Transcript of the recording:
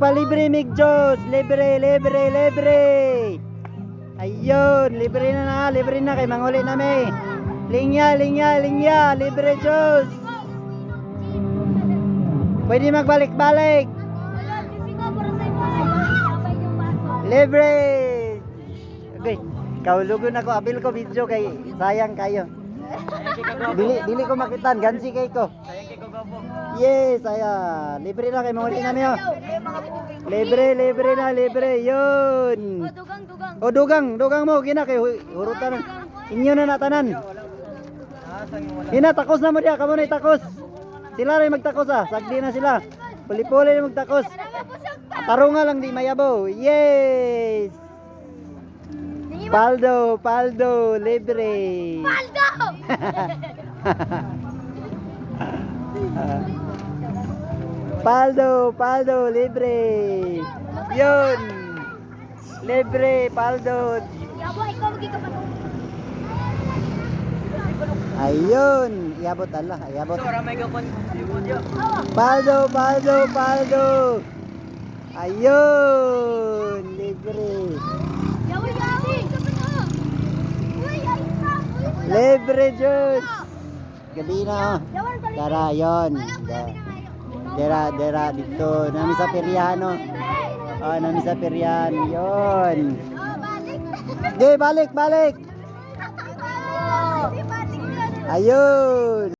Magpalibre mig Diyos. Libre, libre, libre. Ayun, libre na kay manguli na may. Linya, linya, linya, libre Diyos. Pwede magbalik-balik. Libre. Okay, kaulugon ako, abil ko video kay sayang kayo. Dili ko makitan, gansi kay ko. Yes, saya. Libre na kay manguli na mayo. Libre, libre na, libre. Yun. O dugang mo gina kay hurutan. Inyo na natanan. Ina takos na mo dia, kamo na takos. Sila rin magtakos sagdi na sila. Puli-puli na magtakos. Tarunga lang di mayabaw. Yes. Paldo, libre. Paldo, libre. Yun. Libre, Paldo. Ayun, iabot Allah, iabot. Paldo. Ayun, libre. Libre Diyos. Gabi na. Dara, yun. Dera dito. Nami sa peryahan, no? Oh, nami sa peryahan. Yun. Di, balik. Ayun.